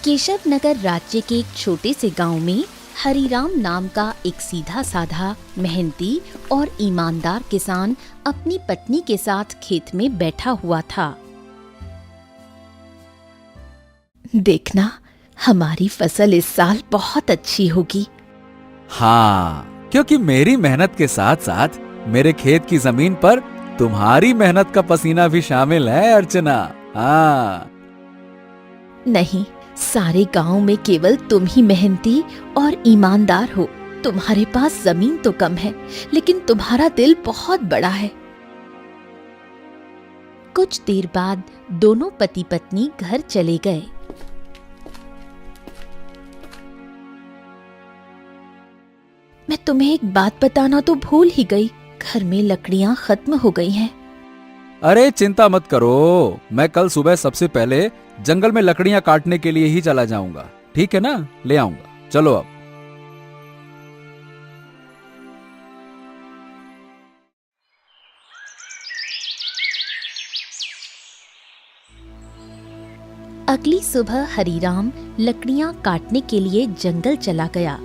केशव नगर राज्य के एक छोटे से गांव में हरिराम नाम का एक सीधा साधा, मेहनती और ईमानदार किसान अपनी पत्नी के साथ खेत में बैठा हुआ था। देखना, हमारी फसल इस साल बहुत अच्छी होगी। हाँ, क्योंकि मेरी मेहनत के साथ साथ मेरे खेत की जमीन पर तुम्हारी मेहनत का पसीना भी शामिल है अर्चना। हाँ। नहीं, सारे गांव में केवल तुम ही मेहनती और ईमानदार हो। तुम्हारे पास जमीन तो कम है, लेकिन तुम्हारा दिल बहुत बड़ा है। कुछ देर बाद दोनों पति पत्नी घर चले गए। मैं तुम्हें एक बात बताना तो भूल ही गई, घर में लकड़ियां खत्म हो गई हैं। अरे चिंता मत करो, मैं कल सुबह सबसे पहले जंगल में लकड़ियां काटने के लिए ही चला जाऊंगा। ठीक है ना, ले आऊंगा। चलो अब। अगली सुबह हरिराम लकड़ियां काटने के लिए जंगल चला गया।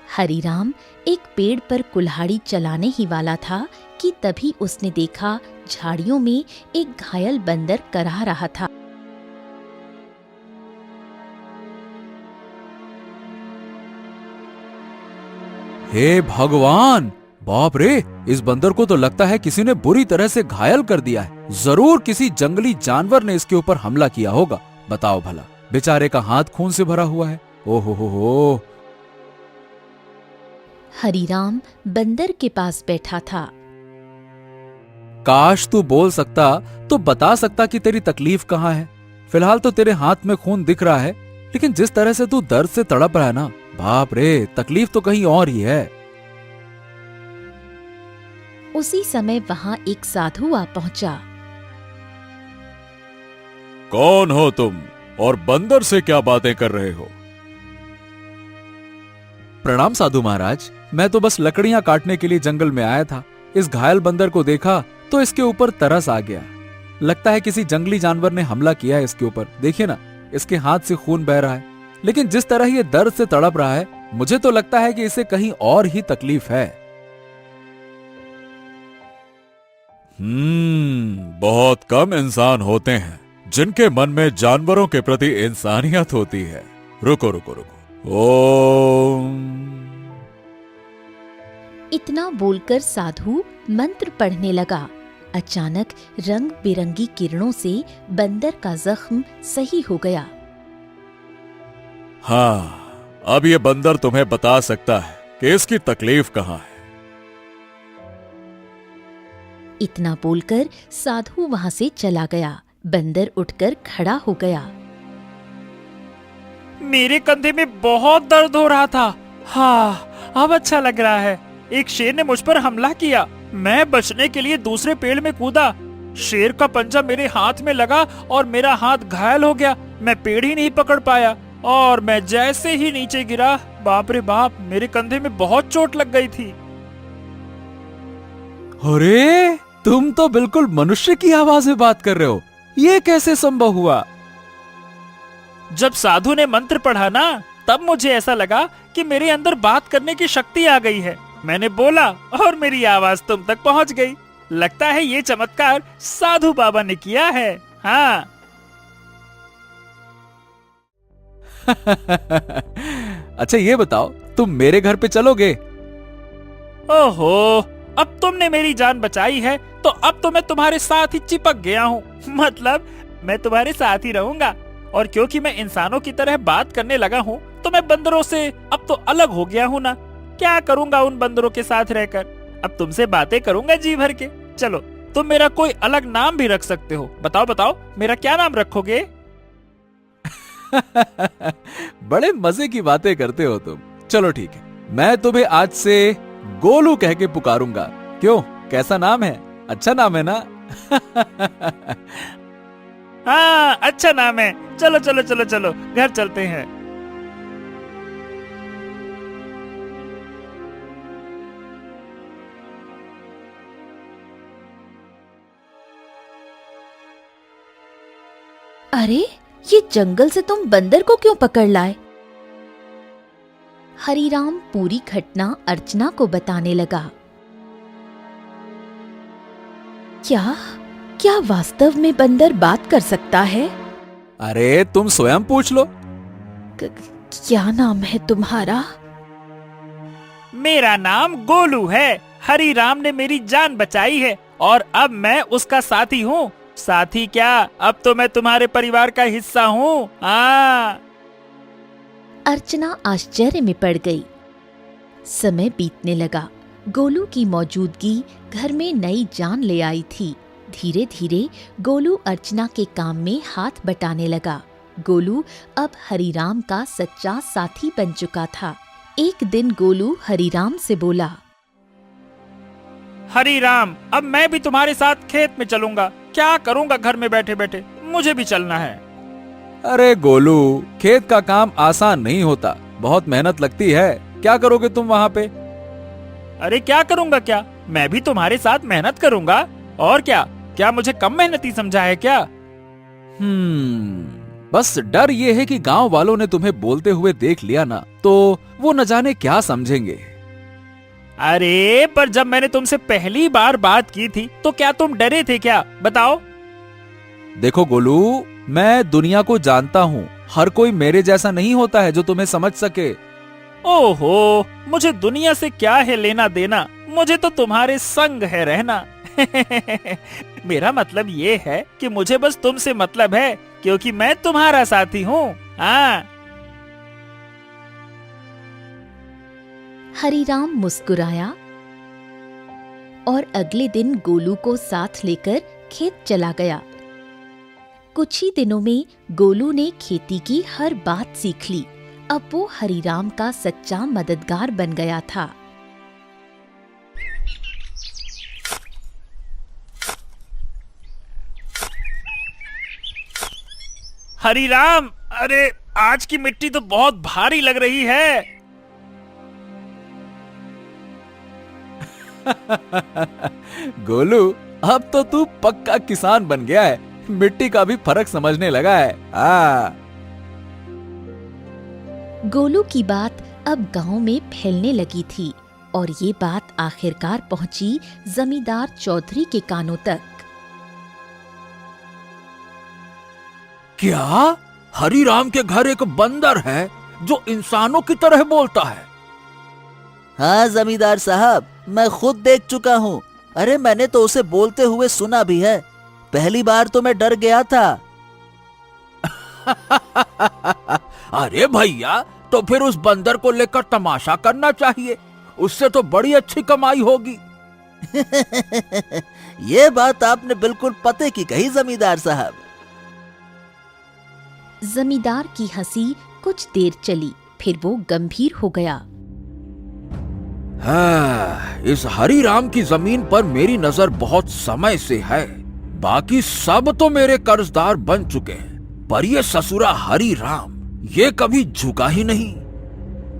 हरिराम एक पेड़ पर कुल्हाड़ी चलाने ही वाला था कि तभी उसने देखा झाड़ियों में एक घायल बंदर करहा रहा था। हे भगवान, बाप रे, इस बंदर को तो लगता है किसी ने बुरी तरह से घायल कर दिया है। जरूर किसी जंगली जानवर ने इसके ऊपर हमला किया होगा। बताओ भला, बेचारे का हाथ खून से भरा हुआ है। ओहो हो। हरिराम बंदर के पास बैठा था। काश तू बोल सकता तो बता सकता कि तेरी तकलीफ कहाँ है। फिलहाल तो तेरे हाथ में खून दिख रहा है, लेकिन जिस तरह से तू दर्द से तड़प रहा है ना, बाप रे, तकलीफ तो कहीं और ही है। उसी समय वहां एक साधु आ पहुंचा। कौन हो तुम और बंदर से क्या बातें कर रहे हो? प्रणाम साधु महाराज, मैं तो बस लकड़ियां काटने के लिए जंगल में आया था। इस घायल बंदर को देखा तो इसके ऊपर तरस आ गया। लगता है किसी जंगली जानवर ने हमला किया है इसके ऊपर। देखिए ना, इसके हाथ से खून बह रहा है, लेकिन जिस तरह ये दर्द से तड़प रहा है, मुझे तो लगता है कि इसे कहीं और ही तकलीफ है। बहुत कम इंसान होते हैं जिनके मन में जानवरों के प्रति इंसानियत होती है। रुको रुको रुको। ओम। इतना बोलकर साधु मंत्र पढ़ने लगा। अचानक रंग बिरंगी किरणों से बंदर का जख्म सही हो गया। हाँ, अब ये बंदर तुम्हें बता सकता है कि इसकी तकलीफ कहाँ है। इतना बोलकर साधु वहां से चला गया। बंदर उठकर खड़ा हो गया। मेरे कंधे में बहुत दर्द हो रहा था। हाँ, अब अच्छा लग रहा है। एक शेर ने मुझ पर हमला किया। मैं बचने के लिए दूसरे पेड़ में कूदा। शेर का पंजा मेरे हाथ में लगा और मेरा हाथ घायल हो गया। मैं पेड़ ही नहीं पकड़ पाया और मैं जैसे ही नीचे गिरा, बाप रे बाप, मेरे कंधे में बहुत चोट लग गई थी। अरे, तुम तो बिल्कुल मनुष्य की आवाज में बात कर रहे हो। ये कैसे संभव हुआ? जब साधु ने मंत्र पढ़ा ना, तब मुझे ऐसा लगा कि मेरे अंदर बात करने की शक्ति आ गई है। मैंने बोला और मेरी आवाज तुम तक पहुंच गई। लगता है ये चमत्कार साधु बाबा ने किया है। हाँ। अच्छा ये बताओ, तुम मेरे घर पे चलोगे? ओहो, अब तुमने मेरी जान बचाई है तो अब तो मैं तुम्हारे साथ ही चिपक गया हूँ। मतलब मैं तुम्हारे साथ ही रहूंगा। और क्योंकि मैं इंसानों की तरह बात करने लगा हूँ, तो मैं बंदरों से अब तो अलग हो गया हूँ ना। क्या करूंगा उन बंदरों के साथ रहकर? अब तुमसे बातें करूंगा जी भर के। चलो, तुम मेरा कोई अलग नाम भी रख सकते हो। बताओ बताओ, मेरा क्या नाम रखोगे? बड़े मजे की बातें करते हो तुम। चलो ठीक है, मैं तुम्हें आज से गोलू कह के पुकारूंगा। क्यों, कैसा नाम है? अच्छा नाम है ना? हाँ, अच्छा नाम है। चलो चलो चलो चलो, घर चलते हैं। अरे, ये जंगल से तुम बंदर को क्यों पकड़ लाए? हरीराम पूरी घटना अर्चना को बताने लगा। क्या क्या वास्तव में बंदर बात कर सकता है? अरे तुम स्वयं पूछ लो। क्या नाम है तुम्हारा? मेरा नाम गोलू है। हरीराम ने मेरी जान बचाई है और अब मैं उसका साथी हूँ। साथी क्या, अब तो मैं तुम्हारे परिवार का हिस्सा हूँ। हाँ। अर्चना आश्चर्य में पड़ गई। समय बीतने लगा। गोलू की मौजूदगी घर में नई जान ले आई थी। धीरे धीरे गोलू अर्चना के काम में हाथ बटाने लगा। गोलू अब हरीराम का सच्चा साथी बन चुका था। एक दिन गोलू हरीराम से बोला, हरीराम, अब मैं भी तुम्हारे साथ खेत में चलूंगा। क्या करूंगा घर में बैठे बैठे, मुझे भी चलना है। अरे गोलू, खेत का काम आसान नहीं होता, बहुत मेहनत लगती है। क्या करोगे तुम वहाँ पे? अरे क्या करूंगा क्या, मैं भी तुम्हारे साथ मेहनत करूंगा। और क्या मुझे कम मेहनती समझा है क्या? बस डर ये है कि गांव वालों ने तुम्हें बोलते हुए देख लिया ना, तो वो न जाने क्या समझेंगे। अरे पर जब मैंने तुमसे पहली बार बात की थी तो क्या तुम डरे थे क्या, बताओ? देखो गोलू, मैं दुनिया को जानता हूँ। हर कोई मेरे जैसा नहीं होता है जो तुम्हें समझ सके। ओहो, मुझे दुनिया से क्या है लेना देना, मुझे तो तुम्हारे संग है रहना। मेरा मतलब ये है कि मुझे बस तुमसे मतलब है, क्योंकि मैं तुम्हारा साथी हूँ। हाँ। हरीराम मुस्कुराया और अगले दिन गोलू को साथ लेकर खेत चला गया। कुछ ही दिनों में गोलू ने खेती की हर बात सीख ली। अब वो हरीराम का सच्चा मददगार बन गया था। हरीराम, अरे आज की मिट्टी तो बहुत भारी लग रही है। गोलू, अब तो तू पक्का किसान बन गया है। मिट्टी का भी फर्क समझने लगा है। गोलू की बात अब गांव में फैलने लगी थी और ये बात आखिरकार पहुंची जमींदार चौधरी के कानों तक। क्या हरीराम के घर एक बंदर है जो इंसानों की तरह बोलता है? हाँ जमींदार साहब, मैं खुद देख चुका हूँ। अरे मैंने तो उसे बोलते हुए सुना भी है। पहली बार तो मैं डर गया था। अरे भैया, तो फिर उस बंदर को लेकर तमाशा करना चाहिए, उससे तो बड़ी अच्छी कमाई होगी। ये बात आपने बिल्कुल पते की कही जमींदार साहब। जमींदार की हंसी कुछ देर चली, फिर वो गंभीर हो गया। इस हरीराम की जमीन पर मेरी नजर बहुत समय से है। बाकी सब तो मेरे कर्जदार बन चुके हैं, पर ये ससुरा हरीराम ये कभी झुका ही नहीं।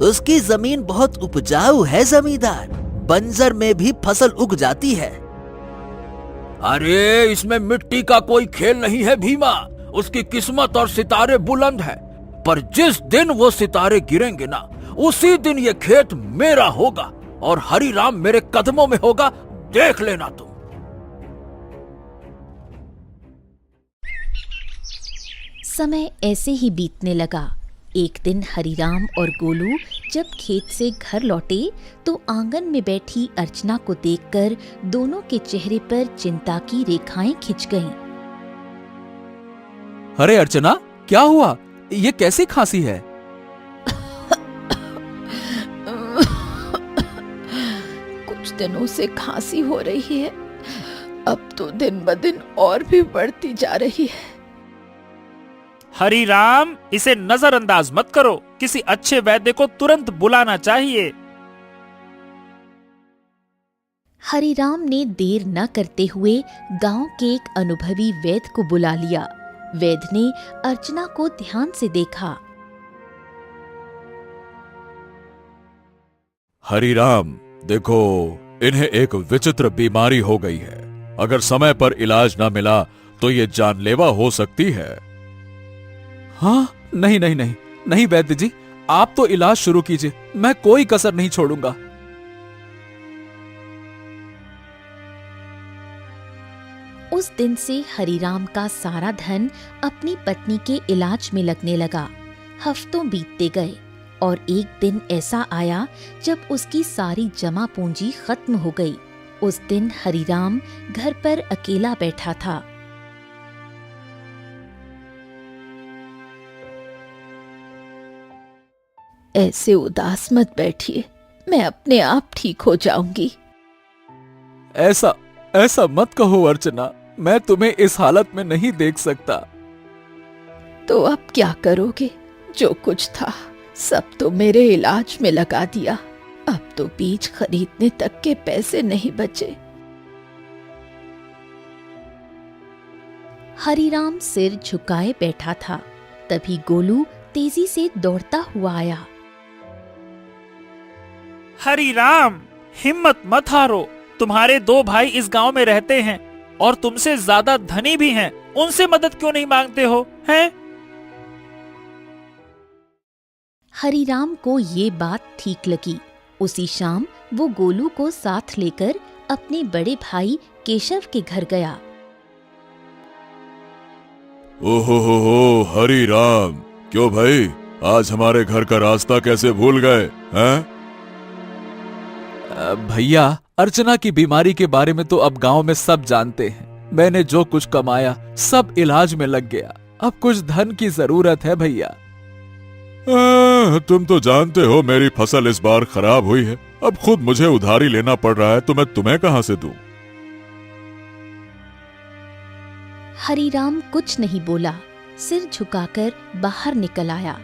उसकी जमीन बहुत उपजाऊ है जमींदार, बंजर में भी फसल उग जाती है। अरे इसमें मिट्टी का कोई खेल नहीं है भीमा। उसकी किस्मत और सितारे बुलंद है, पर जिस दिन वो सितारे गिरेंगे ना, उसी दिन ये खेत मेरा होगा और हरीराम मेरे कदमों में होगा, देख लेना तुम। समय ऐसे ही बीतने लगा। एक दिन हरीराम और गोलू जब खेत से घर लौटे तो आंगन में बैठी अर्चना को देखकर दोनों के चेहरे पर चिंता की रेखाएं खिंच गईं। अरे अर्चना, क्या हुआ? ये कैसी खांसी है? कुछ दिनों से खांसी हो रही है, अब तो दिन ब दिन और भी बढ़ती जा रही है। हरीराम, इसे नजरअंदाज मत करो, किसी अच्छे वैद्य को तुरंत बुलाना चाहिए। हरीराम ने देर न करते हुए गांव के एक अनुभवी वैद्य को बुला लिया। वैद्य ने अर्चना को ध्यान से देखा। हरीराम, देखो, इन्हें एक विचित्र बीमारी हो गई है। अगर समय पर इलाज न मिला तो ये जानलेवा हो सकती है। हाँ, नहीं नहीं नहीं नहीं वैद्य जी, आप तो इलाज शुरू कीजिए, मैं कोई कसर नहीं छोड़ूंगा। उस दिन से हरिराम का सारा धन अपनी पत्नी के इलाज में लगने लगा। हफ्तों बीतते गए और एक दिन ऐसा आया जब उसकी सारी जमा पूंजी खत्म हो गई। उस दिन हरिराम घर पर अकेला बैठा था। ऐसे उदास मत बैठिए, मैं अपने आप ठीक हो जाऊंगी। ऐसा ऐसा मत कहो अर्चना, मैं तुम्हें इस हालत में नहीं देख सकता। तो अब क्या करोगे? जो कुछ था सब तो मेरे इलाज में लगा दिया। अब तो बीज खरीदने तक के पैसे नहीं बचे। हरिराम सिर झुकाए बैठा था। तभी गोलू तेजी से दौड़ता हुआ आया। हरिराम, हिम्मत मत हारो। तुम्हारे 2 भाई इस गांव में रहते हैं और तुमसे ज्यादा धनी भी हैं। उनसे मदद क्यों नहीं मांगते हो, हैं? हरिराम को ये बात ठीक लगी। उसी शाम वो गोलू को साथ लेकर अपने बड़े भाई केशव के घर गया। ओहो हरी राम, क्यों भाई, आज हमारे घर का रास्ता कैसे भूल गए हैं? भैया, अर्चना की बीमारी के बारे में तो अब गांव में सब जानते हैं। मैंने जो कुछ कमाया सब इलाज में लग गया। अब कुछ धन की जरूरत है भैया। तुम तो जानते हो मेरी फसल इस बार खराब हुई है। अब खुद मुझे उधारी लेना पड़ रहा है, तो मैं तुम्हें कहां से दूं? हरिराम कुछ नहीं बोला, सिर झुकाकर बाहर निकल आया।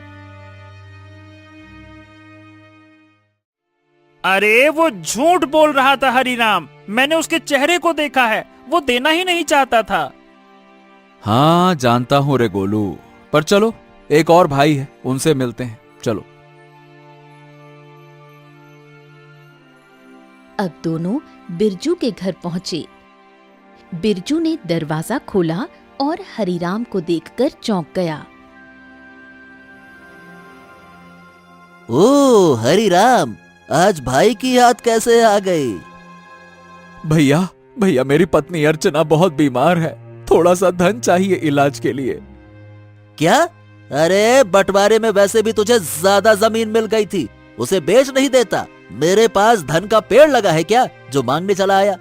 अरे वो झूठ बोल रहा था हरिराम, मैंने उसके चेहरे को देखा है, वो देना ही नहीं चाहता था। हाँ जानता हूं रे गोलू, पर चलो एक और भाई है, उनसे मिलते हैं, चलो। अब दोनों बिरजू के घर पहुंचे। बिरजू ने दरवाजा खोला और हरिराम को देखकर चौंक गया। ओ हरिराम, आज भाई की याद कैसे आ गई? भैया भैया, मेरी पत्नी अर्चना बहुत बीमार है, थोड़ा सा धन चाहिए इलाज के लिए। क्या? अरे बंटवारे में वैसे भी तुझे ज्यादा जमीन मिल गई थी, उसे बेच नहीं देता? मेरे पास धन का पेड़ लगा है क्या जो मांगने चला आया?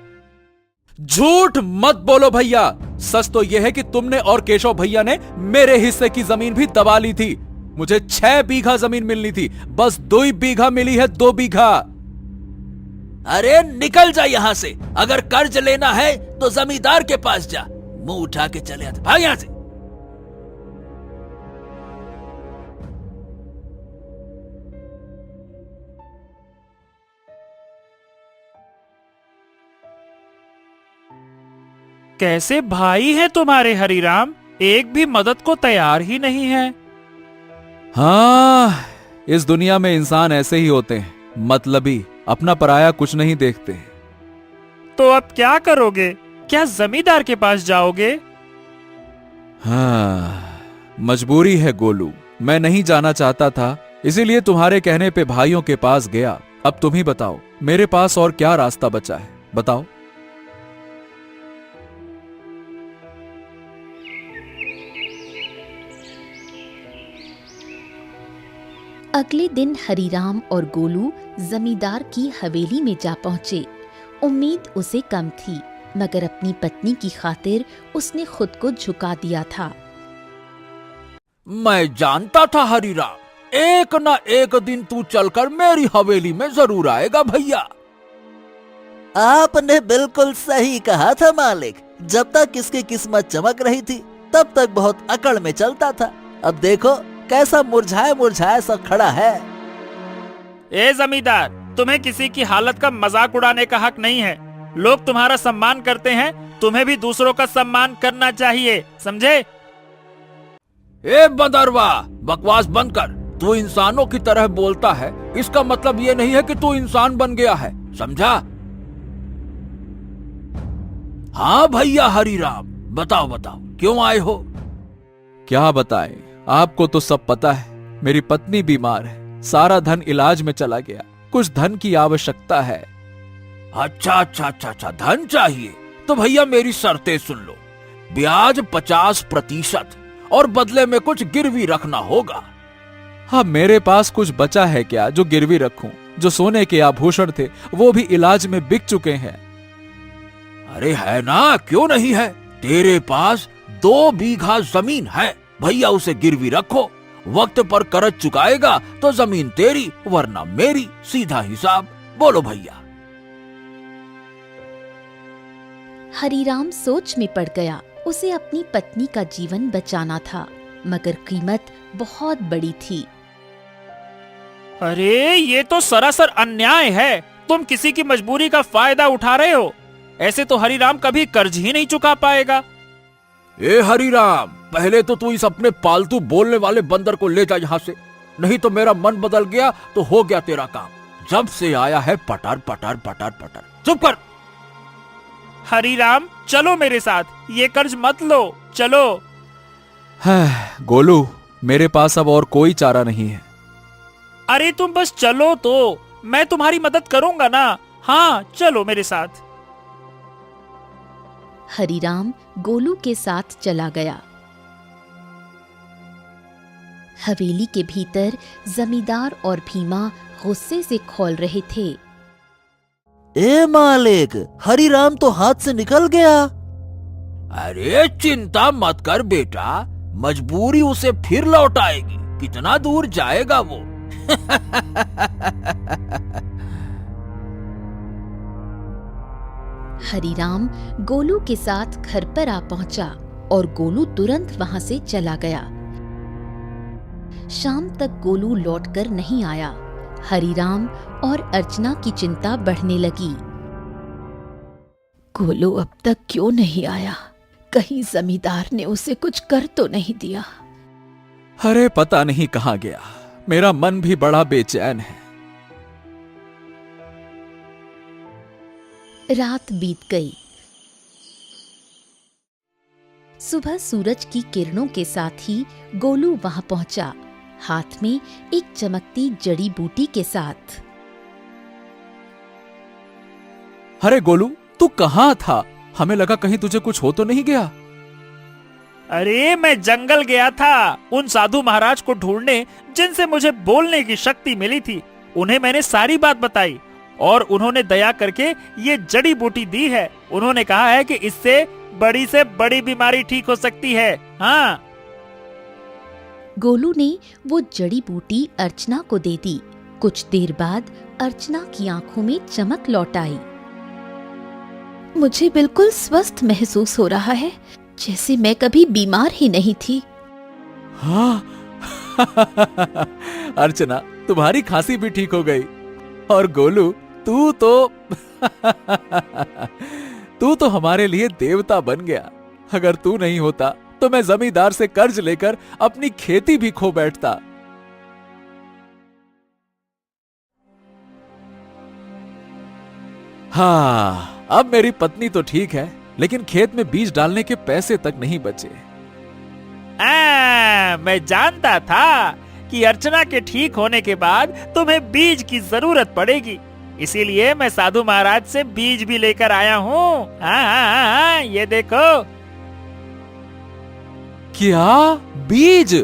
झूठ मत बोलो भैया, सच तो यह है कि तुमने और केशव भैया ने मेरे हिस्से की जमीन भी दबा ली थी। मुझे 6 बीघा जमीन मिलनी थी, बस 2 बीघा मिली है, 2 बीघा। अरे निकल जा यहाँ से, अगर कर्ज लेना है तो जमींदार के पास जा। मुंह उठा के चले आते, भाग यहाँ से। कैसे भाई हैं तुम्हारे हरिराम, एक भी मदद को तैयार ही नहीं है। हाँ, इस दुनिया में इंसान ऐसे ही होते हैं, मतलबी, अपना पराया कुछ नहीं देखते। तो अब क्या करोगे? क्या जमींदार के पास जाओगे? हाँ, मजबूरी है गोलू, मैं नहीं जाना चाहता था, इसीलिए तुम्हारे कहने पे भाइयों के पास गया। अब तुम ही बताओ, मेरे पास और क्या रास्ता बचा है, बताओ। अगले दिन हरिराम और गोलू जमींदार की हवेली में जा पहुंचे। उम्मीद उसे कम थी, मगर अपनी पत्नी की खातिर उसने खुद को झुका दिया था। मैं जानता था हरिराम, एक न एक दिन तू चलकर मेरी हवेली में जरूर आएगा भैया। आपने बिल्कुल सही कहा था मालिक। जब तक इसकी किस्मत चमक रही थी तब तक बहुत अकड़ में चलता था। अब देखो कैसा मुरझाया मुरझाया सा खड़ा है। ए जमींदार, तुम्हें किसी की हालत का मजाक उड़ाने का हक नहीं है। लोग तुम्हारा सम्मान करते हैं, तुम्हें भी दूसरों का सम्मान करना चाहिए, समझे? ए बंदरवा, बकवास बंद कर। तू इंसानों की तरह बोलता है, इसका मतलब ये नहीं है कि तू इंसान बन गया है, समझा? हाँ भैया हरिराम, बताओ बताओ क्यों आए हो? क्या बताएं, आपको तो सब पता है, मेरी पत्नी बीमार है, सारा धन इलाज में चला गया, कुछ धन की आवश्यकता है। अच्छा, धन चाहिए तो भैया मेरी शर्तें सुन लो। ब्याज 50% और बदले में कुछ गिरवी रखना होगा। हाँ, मेरे पास कुछ बचा है क्या जो गिरवी रखूं? जो सोने के आभूषण थे वो भी इलाज में बिक चुके हैं। अरे है ना, क्यों नहीं है? तेरे पास 2 बीघा जमीन है, भैया उसे गिरवी रखो। वक्त पर कर्ज चुकाएगा तो जमीन तेरी वरना मेरी, सीधा हिसाब। बोलो भैया। हरीराम सोच में पड़ गया। उसे अपनी पत्नी का जीवन बचाना था, मगर कीमत बहुत बड़ी थी। अरे ये तो सरासर अन्याय है। तुम किसी की मजबूरी का फायदा उठा रहे हो। ऐसे तो हरीराम कभी कर्ज ही नहीं चुका पाएगा। ए हरीराम, पहले तो तू इस अपने पालतू बोलने वाले बंदर को ले जा यहाँ से, नहीं तो मेरा मन बदल गया तो हो गया तेरा काम। जब से आया है पटर पटर पटर पटर। चुप कर। हरीराम चलो मेरे साथ, ये कर्ज मत लो, चलो। गोलू, मेरे पास अब और कोई चारा नहीं है। अरे तुम बस चलो तो, मैं तुम्हारी मदद करूंगा ना। हाँ चलो मेरे साथ। हरीराम गोलू के साथ चला गया। हवेली के भीतर जमींदार और भीमा गुस्से से खौल रहे थे। ए मालिक, हरीराम तो हाथ से निकल गया। अरे चिंता मत कर बेटा, मजबूरी उसे फिर लौट आएगी। कितना दूर जाएगा वो? हरीराम गोलू के साथ घर पर आ पहुंचा और गोलू तुरंत वहां से चला गया। शाम तक गोलू लौटकर नहीं आया। हरीराम और अर्चना की चिंता बढ़ने लगी। गोलू अब तक क्यों नहीं आया? कहीं जमींदार ने उसे कुछ कर तो नहीं दिया? अरे पता नहीं कहां गया। मेरा मन भी बड़ा बेचैन है। रात बीत गई। सुबह सूरज की किरणों के साथ ही गोलू वहां पहुंचा, हाथ में एक चमकती जड़ी बूटी के साथ। अरे गोलू, तू कहां था? हमें लगा कहीं तुझे कुछ हो तो नहीं गया। अरे मैं जंगल गया था उन साधु महाराज को ढूंढने जिनसे मुझे बोलने की शक्ति मिली थी। उन्हें मैंने सारी बात बताई और उन्होंने दया करके ये जड़ी बूटी दी है। उन्होंने कहा है कि इससे से बड़ी बीमारी ठीक हो सकती है। हाँ। गोलू ने वो जड़ी बूटी अर्चना को दे दी। कुछ देर बाद अर्चना की आंखों में चमक लौट आई। मुझे बिल्कुल स्वस्थ महसूस हो रहा है, जैसे मैं कभी बीमार ही नहीं थी। हाँ। अर्चना, तुम्हारी खांसी भी ठीक हो गई। और गोलू, तू तो हमारे लिए देवता बन गया। अगर तू नहीं होता तो मैं जमींदार से कर्ज लेकर अपनी खेती भी खो बैठता। हाँ, अब मेरी पत्नी तो ठीक है, लेकिन खेत में बीज डालने के पैसे तक नहीं बचे। मैं जानता था कि अर्चना के ठीक होने के बाद तुम्हें बीज की जरूरत पड़ेगी, इसीलिए मैं साधु महाराज से बीज भी लेकर आया हूँ। हाँ, ये देखो। क्या बीज?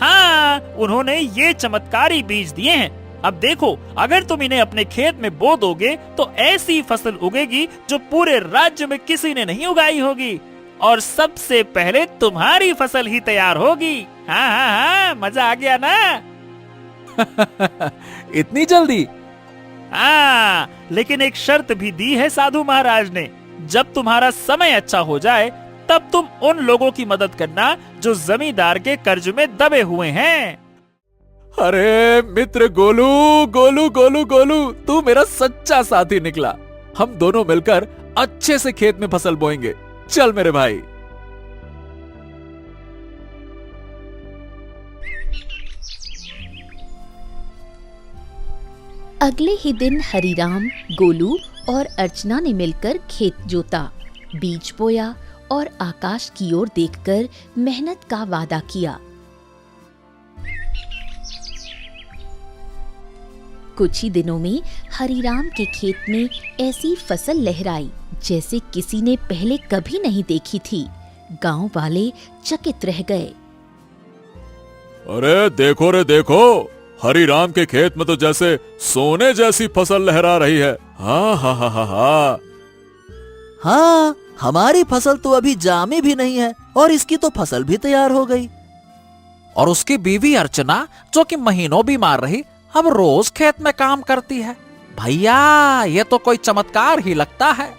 हाँ, उन्होंने ये चमत्कारी बीज दिए हैं। अब देखो, अगर तुम इन्हें अपने खेत में बो दोगे तो ऐसी फसल उगेगी जो पूरे राज्य में किसी ने नहीं उगाई होगी, और सबसे पहले तुम्हारी फसल ही तैयार होगी। हाँ, मजा आ गया ना? इतनी जल्दी? हाँ, लेकिन एक शर्त भी दी है साधु महाराज ने। जब तुम्हारा समय अच्छा हो जाए तब तुम उन लोगों की मदद करना जो जमींदार के कर्ज में दबे हुए हैं। अरे मित्र गोलू, गोलू गोलू गोलू, तू मेरा सच्चा साथी निकला। हम दोनों मिलकर अच्छे से खेत में फसल बोएंगे। चल मेरे भाई। अगले ही दिन हरीराम, गोलू और अर्चना ने मिलकर खेत जोता, बीज बोया और आकाश की ओर देखकर मेहनत का वादा किया। कुछ ही दिनों में हरीराम के खेत में ऐसी फसल लहराई जैसे किसी ने पहले कभी नहीं देखी थी। गांव वाले चकित रह गए। अरे देखो रे देखो, हरिराम के खेत में तो जैसे सोने जैसी फसल लहरा रही है। हाँ हाँ हाँ हाँ हाँ। हाँ, हमारी फसल तो अभी जामी भी नहीं है और इसकी तो फसल भी तैयार हो गई। और उसकी बीवी अर्चना, जो कि महीनों बीमार रही, अब रोज खेत में काम करती है। भैया, ये तो कोई चमत्कार ही लगता है।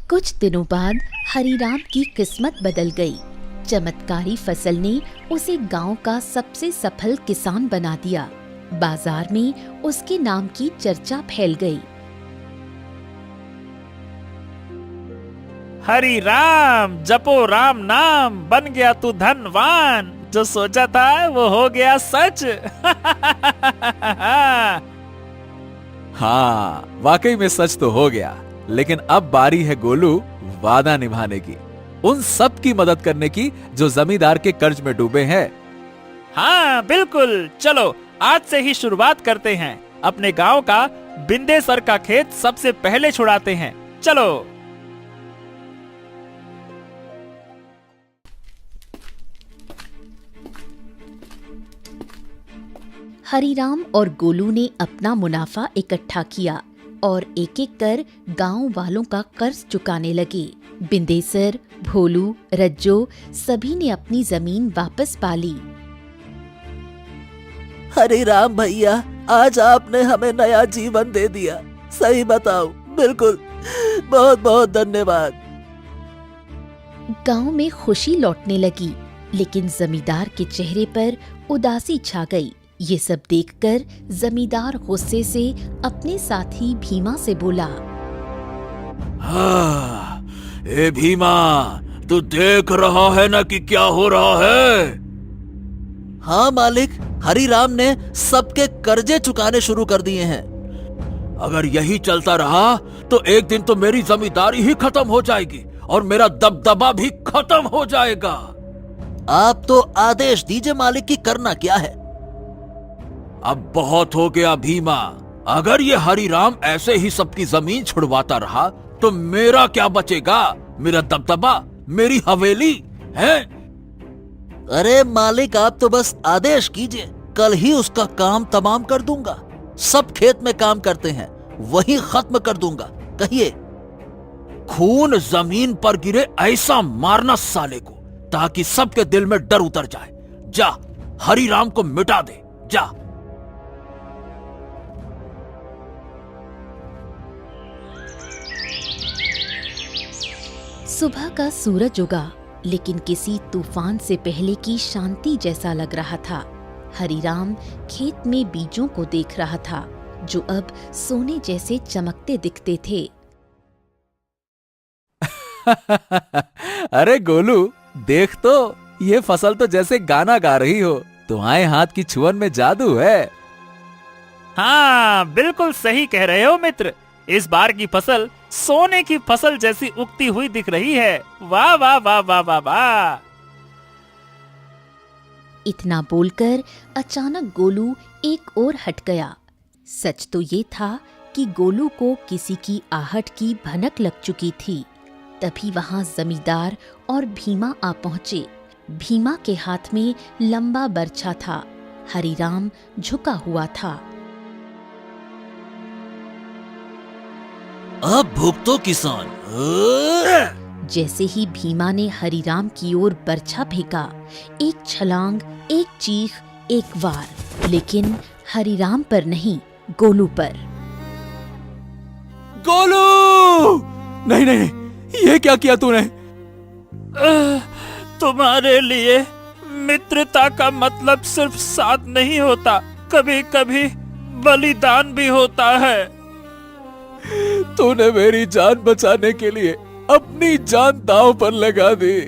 कुछ दिनों बाद हरीराम की किस्मत बदल गई। चमत्कारी फसल ने उसे गांव का सबसे सफल किसान बना दिया। बाजार में उसके नाम की चर्चा फैल गई। हरि राम जपो राम नाम, बन गया तू धनवान। जो सोचा था वो हो गया सच। हाँ, वाकई में सच तो हो गया। लेकिन अब बारी है गोलू वादा निभाने की, उन सब की मदद करने की जो जमींदार के कर्ज में डूबे हैं। हाँ बिल्कुल, चलो आज से ही शुरुआत करते हैं। अपने गांव का बिंदेसर का खेत सबसे पहले छुड़ाते हैं। चलो। हरीराम और गोलू ने अपना मुनाफा इकट्ठा किया और एक एक कर गांव वालों का कर्ज चुकाने लगे। बिंदेसर, भोलू, रज्जो सभी ने अपनी जमीन वापस पा ली। हरिराम भैया, आज आपने हमें नया जीवन दे दिया। सही बताओ, बिल्कुल, बहुत बहुत धन्यवाद। गांव में खुशी लौटने लगी, लेकिन जमींदार के चेहरे पर उदासी छा गई। ये सब देखकर जमींदार गुस्से से अपने साथी भीमा से बोला, हाँ, ए भीमा, तू देख रहा है ना कि क्या हो रहा है? हाँ मालिक, हरिराम ने सबके कर्जे चुकाने शुरू कर दिए हैं। अगर यही चलता रहा तो एक दिन तो मेरी जमींदारी ही खत्म हो जाएगी और मेरा दबदबा भी खत्म हो जाएगा। आप तो आदेश दीजिए मालिक की करना क्या है। अब बहुत हो गया भीमा। अगर ये हरिराम ऐसे ही सबकी जमीन छुड़वाता रहा तो मेरा क्या बचेगा? मेरा दबदबा, मेरी हवेली है। अरे मालिक, आप तो बस आदेश कीजिए, कल ही उसका काम तमाम कर दूंगा। सब खेत में काम करते हैं, वही खत्म कर दूंगा। कहिए। खून जमीन पर गिरे ऐसा मारना साले को, ताकि सबके दिल में डर उतर जाए। जा, हरिराम को मिटा दे, जा। सुबह का सूरज उगा, लेकिन किसी तूफान से पहले की शांति जैसा लग रहा था। हरिराम खेत में बीजों को देख रहा था, जो अब सोने जैसे चमकते दिखते थे। अरे गोलू, देख तो, ये फसल तो जैसे गाना गा रही हो। तुम्हारे हाथ की छुअन में जादू है। हाँ बिल्कुल सही कह रहे हो मित्र। इस बार की फसल सोने की फसल जैसी उगती हुई दिख रही है। वाह वाह वाह वाह वाह वाह। इतना बोलकर अचानक गोलू एक ओर हट गया। सच तो ये था कि गोलू को किसी की आहट की भनक लग चुकी थी। तभी वहां जमींदार और भीमा आ पहुंचे। भीमा के हाथ में लंबा बर्छा था। हरिराम झुका हुआ था। अब भुगतो किसान। जैसे ही भीमा ने हरिराम की ओर बर्छा फेंका, एक छलांग, एक चीख, एक वार, लेकिन हरिराम पर नहीं, गोलू पर। गोलू! नहीं नहीं नहीं, ये क्या किया तूने? तुम्हारे लिए मित्रता का मतलब सिर्फ साथ नहीं होता, कभी कभी बलिदान भी होता है। तूने मेरी जान बचाने के लिए अपनी जान दांव पर लगा दी।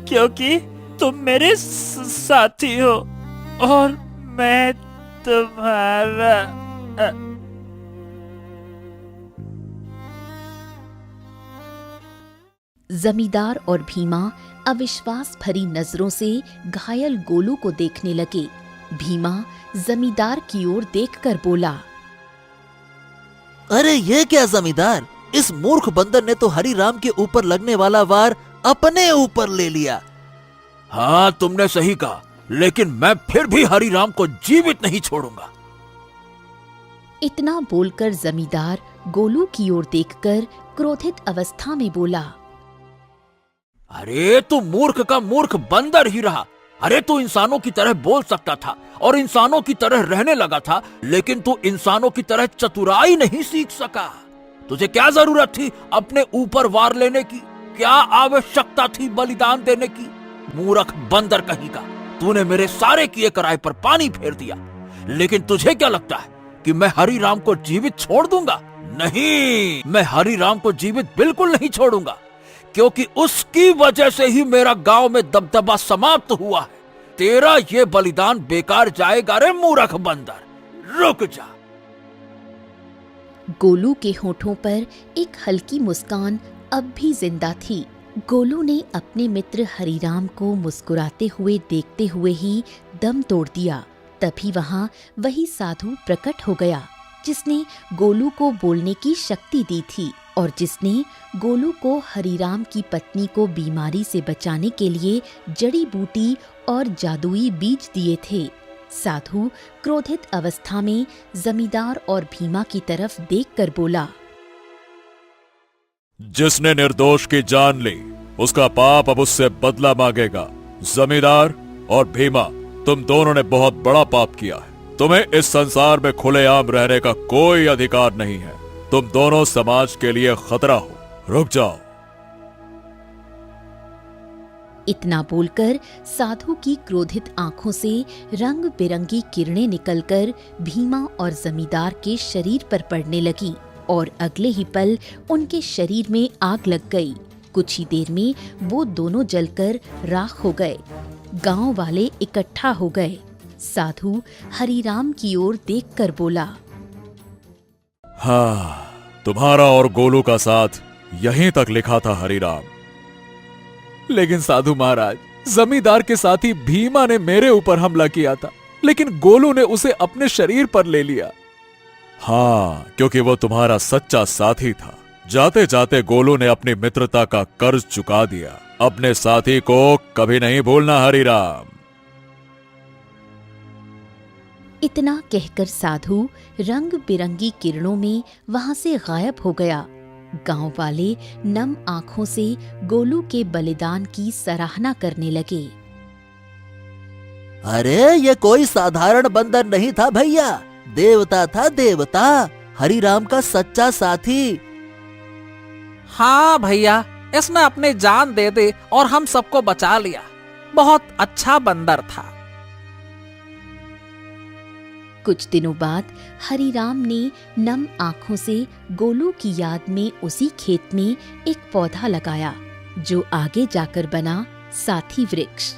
क्योंकि तुम मेरे साथी हो और मैं तुम्हारा। जमींदार और भीमा अविश्वास भरी नजरों से घायल गोलू को देखने लगे। भीमा जमींदार की ओर देखकर बोला, अरे ये क्या जमींदार, इस मूर्ख बंदर ने तो हरिराम के ऊपर लगने वाला वार अपने ऊपर ले लिया। हाँ, तुमने सही कहा, लेकिन मैं फिर भी हरिराम को जीवित नहीं छोड़ूंगा। इतना बोलकर जमींदार गोलू की ओर देखकर क्रोधित अवस्था में बोला, अरे तू मूर्ख का मूर्ख बंदर ही रहा। अरे तू इंसानों की तरह बोल सकता था और इंसानों की तरह रहने लगा था, लेकिन तू इंसानों की तरह चतुराई नहीं सीख सका। तुझे क्या जरूरत थी अपने ऊपर वार लेने की? क्या आवश्यकता थी बलिदान देने की? मूर्ख बंदर कहीं का, तूने मेरे सारे किए कराए पर पानी फेर दिया। लेकिन तुझे क्या लगता है कि मैं हरिराम को जीवित छोड़ दूंगा? नहीं, मैं हरिराम को जीवित बिल्कुल नहीं छोड़ूंगा, क्योंकि उसकी वजह से ही मेरा गांव में दबदबा समाप्त हुआ है। तेरा ये बलिदान बेकार जाएगा रे मूर्ख बंदर, रुक जा। गोलू के होठों पर एक हल्की मुस्कान अब भी जिंदा थी। गोलू ने अपने मित्र हरिराम को मुस्कुराते हुए देखते हुए ही दम तोड़ दिया। तभी वहां वही साधु प्रकट हो गया जिसने गोलू को बोलने की शक्ति दी थी और जिसने गोलू को हरिराम की पत्नी को बीमारी से बचाने के लिए जड़ी बूटी और जादुई बीज दिए थे। साधु क्रोधित अवस्था में जमींदार और भीमा की तरफ देखकर बोला, जिसने निर्दोष की जान ली, उसका पाप अब उससे बदला मांगेगा। जमींदार और भीमा, तुम दोनों ने बहुत बड़ा पाप किया है। तुम्हें इस संसार में खुलेआम रहने का कोई अधिकार नहीं है। तुम दोनों समाज के लिए खतरा हो। रुक जाओ। इतना बोलकर साधु की क्रोधित आंखों से रंग बिरंगी किरणें निकलकर भीमा और जमींदार के शरीर पर पड़ने लगी और अगले ही पल उनके शरीर में आग लग गई। कुछ ही देर में वो दोनों जलकर राख हो गए। गांव वाले इकट्ठा हो गए। साधु हरिराम की ओर देखकर बोला, हाँ, तुम्हारा और गोलू का साथ यहीं तक लिखा था हरिराम। लेकिन साधु महाराज, जमींदार के साथी भीमा ने मेरे ऊपर हमला किया था, लेकिन गोलू ने उसे अपने शरीर पर ले लिया। हाँ, क्योंकि वो तुम्हारा सच्चा साथी था। जाते जाते गोलू ने अपनी मित्रता का कर्ज चुका दिया। अपने साथी को कभी नहीं भूलना हरिराम। इतना कहकर साधु रंग बिरंगी किरणों में वहां से गायब हो गया। गांव वाले नम आंखों से गोलू के बलिदान की सराहना करने लगे। अरे ये कोई साधारण बंदर नहीं था भैया, देवता था, देवता, हरिराम का सच्चा साथी। हाँ भैया, इसने अपनी जान दे दी और हम सबको बचा लिया। बहुत अच्छा बंदर था। कुछ दिनों बाद हरिराम ने नम आंखों से गोलू की याद में उसी खेत में एक पौधा लगाया जो आगे जाकर बना साथी वृक्ष।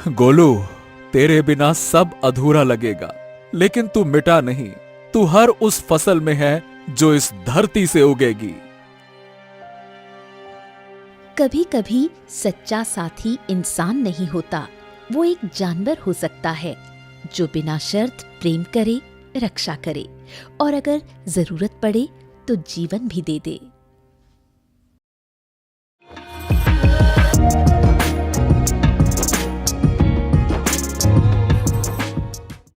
गोलू, तेरे बिना सब अधूरा लगेगा, लेकिन तू मिटा नहीं। तू हर उस फसल में है जो इस धरती से उगेगी। कभी कभी सच्चा साथी इंसान नहीं होता, वो एक जानवर हो सकता है जो बिना शर्त प्रेम करे, रक्षा करे और अगर जरूरत पड़े तो जीवन भी दे दे।